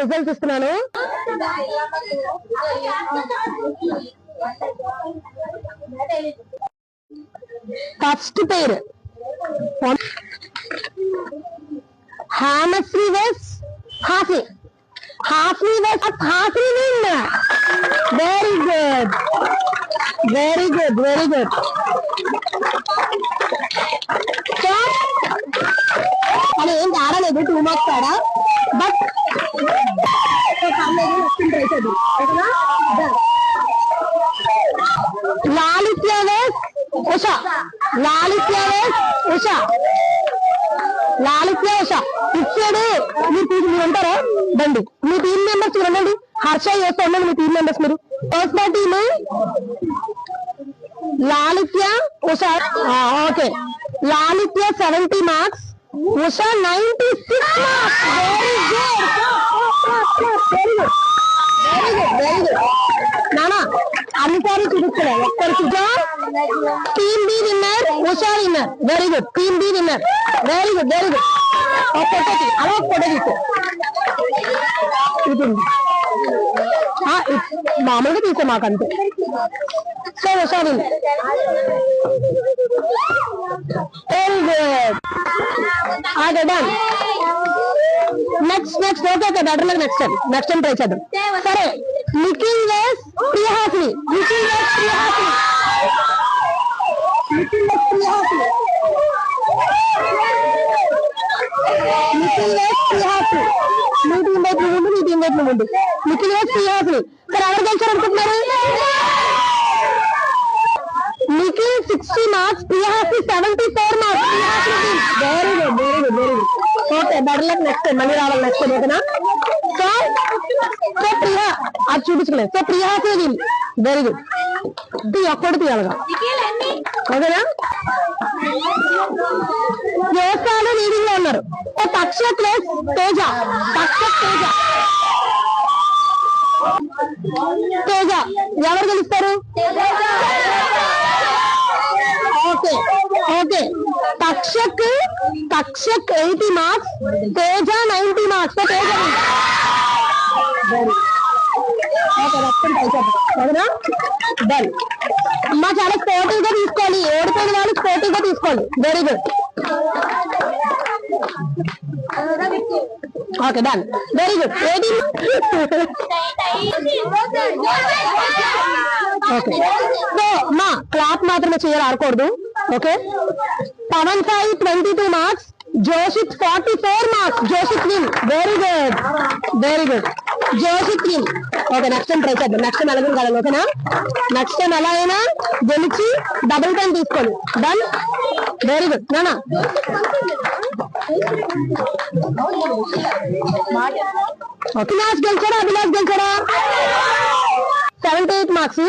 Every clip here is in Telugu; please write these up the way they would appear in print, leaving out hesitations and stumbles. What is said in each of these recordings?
రిజల్ట్స్ ఇస్తున్నాను. ఫస్ట్ పేరు Hanasri vs Hafi. Hafi vs Hafi win. Very good very good very good. అది ఏం ఆడలేదు, 2 మార్క్స్ ఆడా. But Lalitya vs Usha. Lalitya vs Usha. Lalitya Usha ఇచ్చాడు. మీరు ఉంటారా బండి? మీ టీమ్ మెంబర్స్ చూడండి. హర్ష చేస్తా ఉండండి మీ టీమ్ మెంబర్స్. మీరు first by team Lalitya Usha. Okay, Lalitya 70 marks, Usha 96 marks. Very good very good very good very good. నానా అన్నిసారి చూపిస్తున్నా ఒక్కరికి. Team B winner Usha winner. Very good. Team B winner. Very good very good. ఒక ఫోటో అలా ఒక ఫోటో తీసుకో. మామూలుగా తీసుకో మాకంతే. So Usha winner. Very good. Okay done. Next next okay okay better luck next time try చేద్దాం. సరే నిఖిల్ వేస్ ప్రియహాసిని. నిఖిల్ వేస్ ప్రియహాసిని. నిఖిల్ వేస్ ప్రియహాసిని. నిఖిల్ వేస్ ప్రియహాసిని. మీ టీం వైపు ముందు మీ టీం వైపు ముందు. నిఖిల్ వేస్ ప్రియహాసిని. సరే ఎవరు గెలిచారు అనుకుంటున్నారు? Nikhil 60 marks, Priyahasini 74 marks. Very good very good very good. Okay better luck next time మళ్ళీ రావాలి నెక్స్ట్ టైం. ఓకేనా? సో ప్రియా అది చూపించలేదు. So Priyahasini win. Very good. ఒక్కటి తీయాలిగా. ఓకేనా? యోసాలు లీడింగ్ లో ఉన్నారు. తక్షక్ వేస్ తేజ. తక్షక్ తేజ. తేజ ఎవరు గెలుస్తారు? Okay okay. Takshak 80 marks, Teja 90 marks. Teja done. అమ్మా చాలా స్పోర్టివ్ గా తీసుకోవాలి. ఓడిపోయిన వాళ్ళు స్పోర్టివ్ గా తీసుకోవాలి. Very good. Okay done. Very good. Okay so మా క్లాప్ మాత్రమే చేయాలి, ఆడకూడదు. Okay Pavan Sai 22 marks, Joshith 44 marks. Joshith win. Very good very good. Joshith win. Okay next time try చేద్దాం. నెక్స్ట్ టైం ఎలాగో కాదు. ఓకేనా? నెక్స్ట్ టైం ఎలా అయినా గెలిచి డబుల్ టైం తీసుకోండి. డన్. Very good. నానా అవినాష్ గెలిచాడా? అవినాష్ గెలిచాడా? 78 మార్క్స్,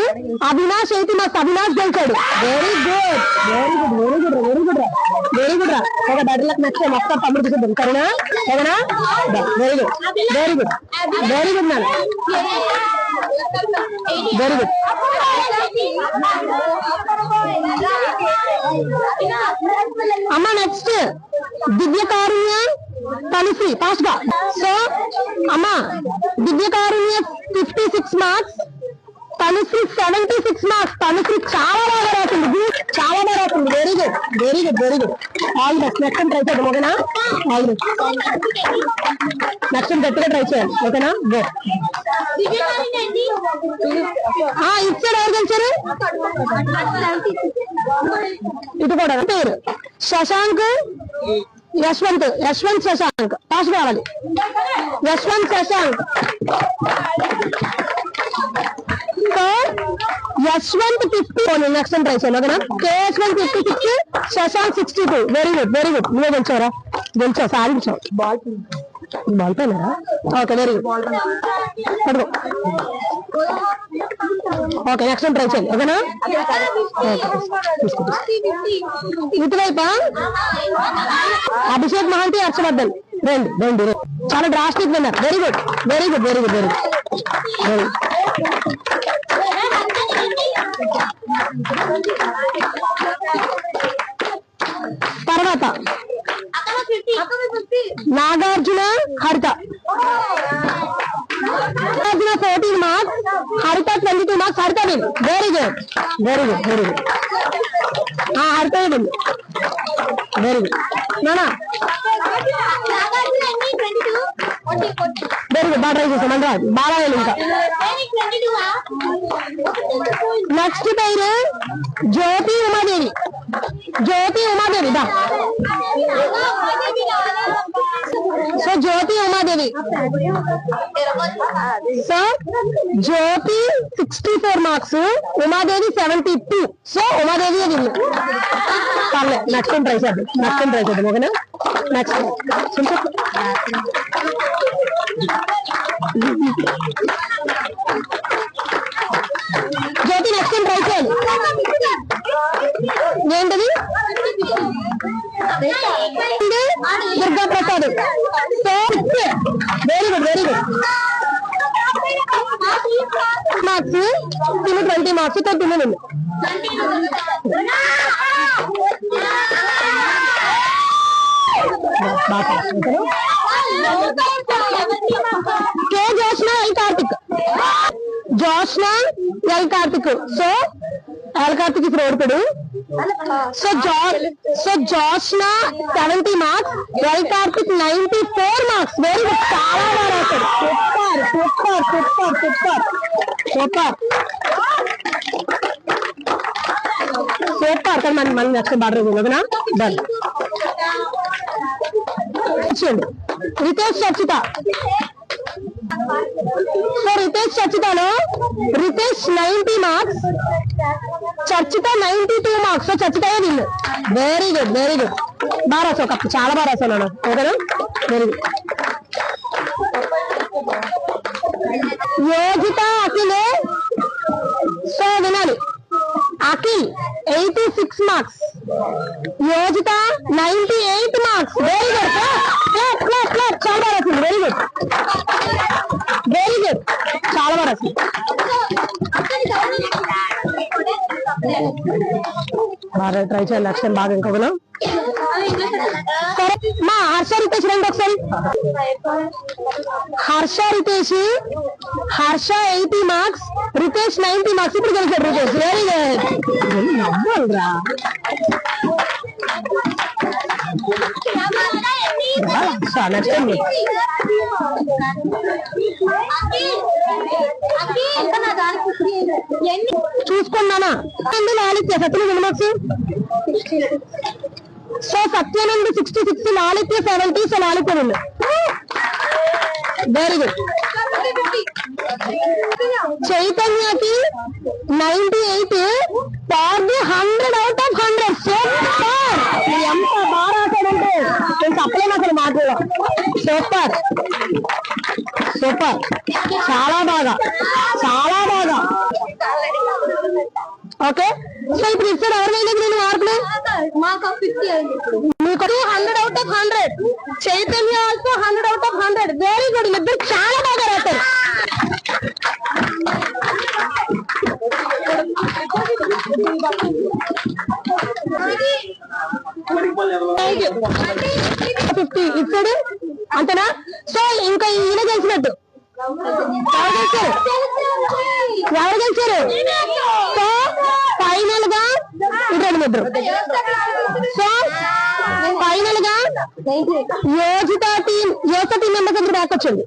అవినాష్ 80 మార్క్స్. అవినాష్ గెలిచాడు. Very good very good very good very good very good రా. ఒక బెటర్ లక్ నెక్స్ట్ టైం మొత్తం తమ్ముడు చూద్దాం. సరేనా? ఓకేనా? Very good very good very good నాన్న. Very good. అమ్మ నెక్స్ట్ దివ్యకారుణ్య తనుశ్రీ ఫాస్ట్ గా. సో అమ్మ దివ్యకారుణ్య 56 మార్క్స్, తనుశ్రీ 76 మార్క్స్. తనుశ్రీ చాలా బాగా రాసింది. చాలా బాగా రాసింది. Very good very good very good. All best. Next time try చేద్దాం. ఓకేనా? All best. నెక్స్ట్ టైం గట్టిగా ట్రై చేయాలి. ఓకేనా? గో. ఇచ్చారు. ఎవరు గెలిచారు? ఇది కూడా పేరు శశాంక్ యశ్వంత్. యశ్వంత్ శశాంక్ ఫాస్ట్ కావాలి. Yashwant Shashank. So Yashwant 50. Next time try చేయాలి. ఓకేనా? Yashwant 56, Shashank 62. Very good very good. నువ్వే గెలిచారా? గెలిచావు, సాధించావు. బాల్ పైన. Okay very good. పడుకో. ఓకే నెక్స్ట్ టైం ట్రై చేయాలి. ఓకేనా? ఇటువైపా అభిషేక్ మహాంతి, హర్షవర్ధన్. రెండు రెండు చాలా drastic winner. Very good very good very good very good very తర్వాత నాగార్జున, హరిత. Jyotsna 14 marks, Harita 22 marks. Harita win. Very good. Harita win. Very good. Nana. Very good. Bad try చేసాం అంటే బాగా ఇంకా. నెక్స్ట్ పేరు జ్యోతి ఉమాదేవి. దా. So Jyoti Umadevi. So Jyoti 64 marks, Umadevi 72. So Umadevi win. పర్లేదు, నెక్స్ట్ ట్రై చేద్దాం. ఓకేనా? నెక్స్ట్ జ్యోతి నెక్స్ట్ ట్రై చేయాలి. ఏంటది? Durga Prasad. So very good marks. 20 marks తో తిని K Joshna L Karthik. So L Karthik ఇప్పుడు ఓడిపోయాడు. So Joshna 70 marks, L Karthik 94 marks. Very good, చాలా బాగా రాశాడు. సూపర్. కానీ మన నెక్స్ట్ బార్డర్ ఓకేనా? డన్. రితేష్ చర్చిత. సో రితేష్ చర్చితలో Ritesh 90 marks, Charchita 92 marks. So Charchita win. Very good బాగా రాసావు. చాలా బాగా రాసావు నాన్న. ఓకేనా? Very good. Yojitha Akhil. So వినాలి. Akhil 86 marks, Yojitha 98 marks. Very good. చాలా బాగా రాసింది. వెరీ గుడ్, చాలా బాగా రాసింది. బాగా ట్రై చేయాలి. నెక్స్ట్ టైం బాగా ఇంకొకరు. సరే మా హర్ష రితేష్ రండి ఒకసారి. Harsha 80 marks, Ritesh 90 marks. ఇప్పుడు గెలిచాడు రితేష్. Very good. నవ్వాలరా. చూసుకున్నానా? Lalitya Satyananda marks. So Satyanand 66, Lalitya 70. So Lalitya win. Very good. చైతన్యకి 98 for the 100 out of 100. Super. ఎంత బాగా రాశాడంటే నేను చెప్పలేను అసలు మాటల్లో. సూపర్. చాలా బాగా. ఓకే. సో ఇప్పుడు ఇస్తాడు ఎవరు వేయలేదు నేను మార్కులు? మీకు 100 out of 100. Chaitanya also 100 out of 100. Very good. ఇద్దరు చాలా బాగా రాశారు. ఇచ్చాడు అంతేనా? సో ఇంకా ఈయన గెలిచినట్టు. ఎవరు గెలిచారు? సో ఫైనల్ గా ఇద్దరు. సో ఫైనల్ గా యోజిత టీం మెంబర్స్ అందరూ బ్యాక్ వచ్చింది.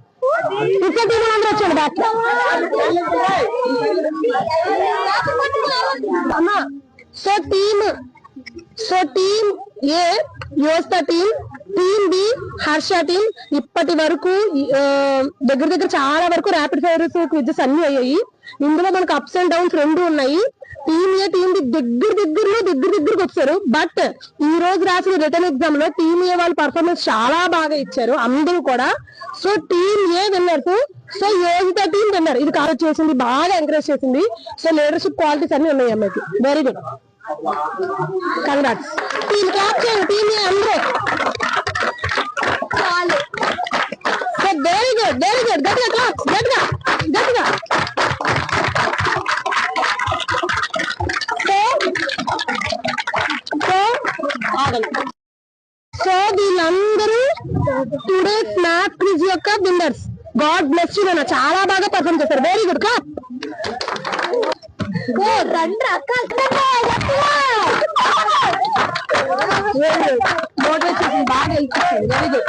ఇద్దరు టీం అందరూ వచ్చాడు బ్యాక్. అమ్మా so team A Yojitha team, team B Harsha team. ఇప్పటి వరకు దగ్గర చాలా వరకు ర్యాపిడ్ ఫైర్స్ క్విజెస్ అన్ని అయ్యాయి. ఇందులో మనకు అప్స్ అండ్ డౌన్స్ రెండు ఉన్నాయి. టీమ్ ఏ టీమ్ బి దగ్గరకు వచ్చారు. బట్ ఈ రోజు రాసిన రిటర్న్ ఎగ్జామ్ లో టీమ్ ఏ వాళ్ళ పర్ఫార్మెన్స్ చాలా బాగా ఇచ్చారు అందరూ కూడా. So team A winners. So Yojitha team winner. ఇది కాలేజ్ చేసింది, బాగా ఎంకరేజ్ చేసింది. సో లీడర్షిప్ క్వాలిటీస్ అన్ని ఉన్నాయి అమ్మాయికి. Very good, congrats. Team clap చేయండి. టీమ్ ఏ అందరూ. So very good. గట్టిగా క్లాప్. గట్టిగా. సో వీళ్ళందరూ టుడే మ్యాథ్ క్విజ్ యొక్క winners. God bless you. Deevena చాలా బాగా పర్ఫామ్ చేశారు. Very good clap. మోటివేషన్ బాగా ఇచ్చేసింది. Very good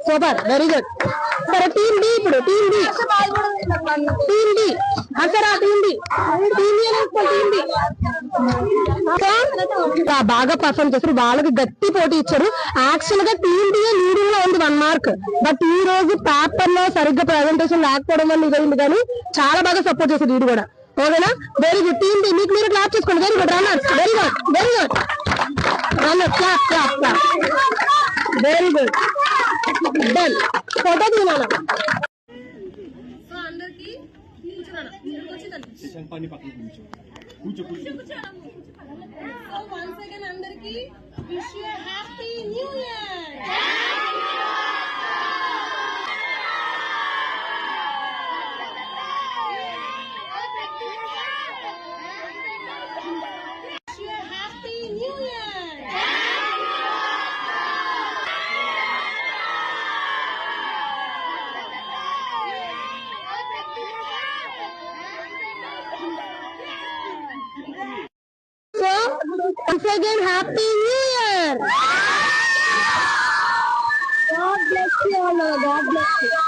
super. Very good. సరే టీమ్ డి ఇప్పుడు. Team D Aasara team D బాగా పర్ఫామ్ చేశారు. వాళ్ళకి గట్టి పోటీ ఇచ్చారు. యాక్చువల్ గా టీమ్ డి లీడింగ్ లో ఉంది 1 మార్క్. బట్ ఈ రోజు పేపర్ లో సరిగ్గా ప్రెజెంటేషన్ లేకపోవడం వల్ల ఇదైంది. కానీ చాలా బాగా సపోర్ట్ చేశారు వీడు కూడా. ఓకేనా? Very good. టీమ్ డి మీకు మీరు క్లాప్ చేసుకోండి. Very good runners. Very good. Very good runners. Clap clap clap. Very good. Done. Photo తీయాలి. అందరికి wish you happy new year. Once again, Happy New Year! God bless you all. God bless you.